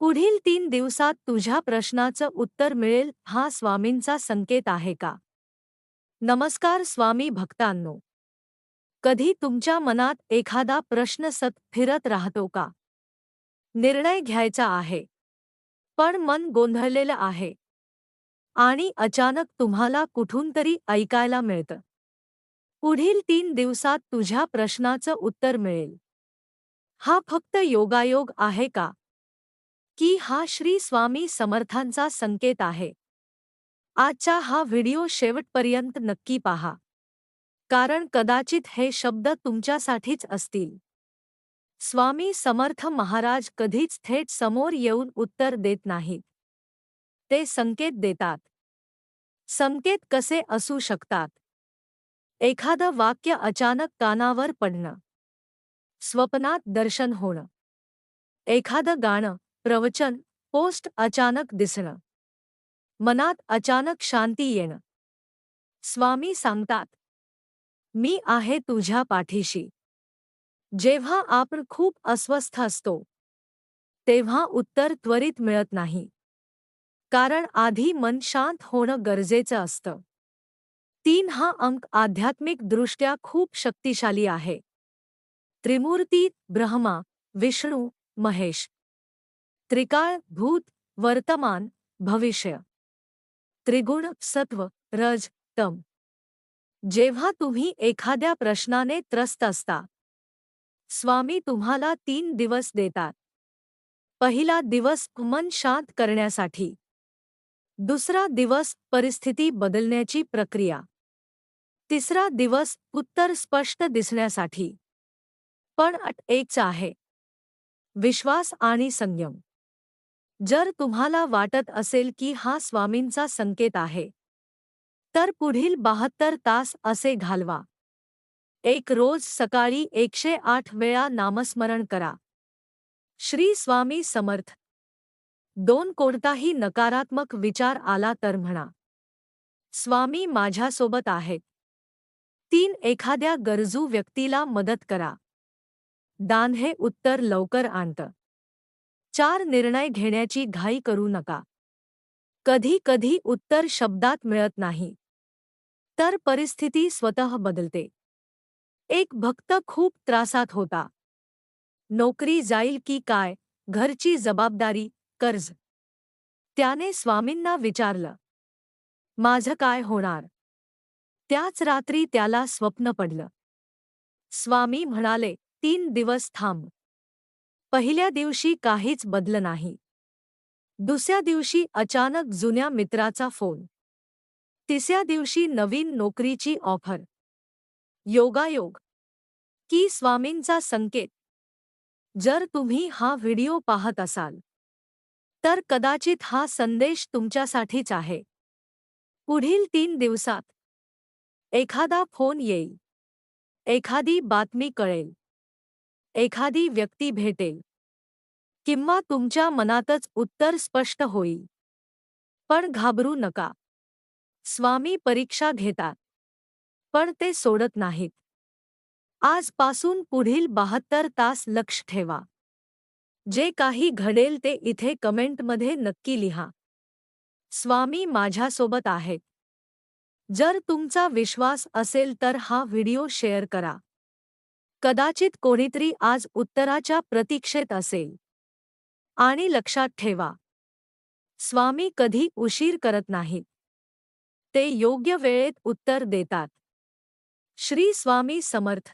पुढील 3 दिवसात तुझ्या प्रश्नाचं उत्तर मिळेल हा स्वामींचा संकेत आहे का? नमस्कार स्वामी भक्तांनो. कधी तुमच्या मनात एखादा प्रश्न फिरत राहतो का? निर्णय घ्यायचा आहे, पण मन गोंधळलेलं आहे आणि अचानक तुम्हाला कुठून तरी ऐकायला मिळतं. पुढील 3 दिवसात तुझ्या प्रश्नाचं उत्तर मिळेल. हा फक्त योगायोग आहे का? की हा श्री स्वामी समर्थांचा संकेत आहे? आजचा हा व्हिडिओ शेवटपर्यंत नक्की पहा. कारण कदाचित हे शब्द तुमच्यासाठीच असतील. स्वामी समर्थ महाराज कधीच थेट समोर येऊन उत्तर देत नाहीत. ते संकेत देतात. संकेत कसे असू शकतात? एखादं वाक्य अचानक कानावर पडणं, स्वप्नात दर्शन होणं, एखादं गाणं, प्रवचन, पोस्ट अचानक दिसणं, मनात अचानक शांती येणं. स्वामी सांगतात, मी आहे तुझ्या पाठीशी. जेव्हा आपण खूप अस्वस्थ असतो, तेव्हा उत्तर त्वरित मिळत नाही. कारण आधी मन शांत होणं गरजेचं असतं. 3 हा अंक आध्यात्मिकदृष्ट्या खूप शक्तिशाली आहे. त्रिमूर्ती ब्रह्मा, विष्णू, महेश. त्रिकाळ भूत, वर्तमान, भविष्य. त्रिगुण सत्व, रज, तम. जेव्हा तुम्ही एखाद्या प्रश्नाने त्रस्त असता, स्वामी तुम्हाला 3 दिवस देतात. पहिला दिवस मन शांत करण्यासाठी. दुसरा दिवस परिस्थिती बदलण्याची प्रक्रिया. तिसरा दिवस उत्तर स्पष्ट दिसण्यासाठी. पण अट एकच आहे: विश्वास आणि संयम. जर तुम्हाला वाटत असेल की हा स्वामींचा संकेत आहे, तर पुढील 72 तास असे घालवा. एक रोज सकाळी 108 वेळा नामस्मरण करा. श्री स्वामी समर्थ. 2 कोणताही नकारात्मक विचार आला तर म्हणा, स्वामी माझ्यासोबत आहेत. 3 एखाद्या गरजू व्यक्तीला मदत करा. दान हे उत्तर लवकर आणतं. 4 निर्णय घेण्याची घाई करू नका. कधी कधी उत्तर शब्दात मिळत नाही, तर परिस्थिती स्वतः बदलते. एक भक्त खूप त्रासात होता. नोकरी जाईल की काय, घरची जबाबदारी, कर्ज. त्याने स्वामींना विचारलं, माझं काय होणार? त्याच रात्री त्याला स्वप्न पडलं. स्वामी म्हणाले, 3 दिवस थांब. पहिल्या दिवशी काहीच बदल नाही. दुसऱ्या दिवशी अचानक जुन्या मित्राचा फोन. तिसऱ्या दिवशी नवीन नोकरीची ऑफर. योगायोग की स्वामींचा संकेत? जर तुम्ही हा व्हिडिओ पाहत असाल, तर कदाचित हा संदेश तुमच्यासाठीच आहे. पुढील 3 दिवसात एखादा फोन येईल, एखादी बातमी कळेल, एखादी व्यक्ती भेटेल, किंवा तुमच्या मनातच उत्तर स्पष्ट होईल. पण घाबरू नका. स्वामी परीक्षा घेतात, पण ते सोडत नाहीत. आजपासून पुढील 72 तास लक्ष ठेवा. जे काही घडेल ते इथे कमेंटमध्ये नक्की लिहा. स्वामी माझ्यासोबत आहेत. जर तुमचा विश्वास असेल तर हा व्हिडिओ शेअर करा. कदाचित कोणीतरी आज उत्तराच्या प्रतीक्षेत असेल. आणि लक्षात ठेवा, स्वामी कधी उशीर करत नाहीत. ते योग्य वेळेत उत्तर देतात. श्री स्वामी समर्थ.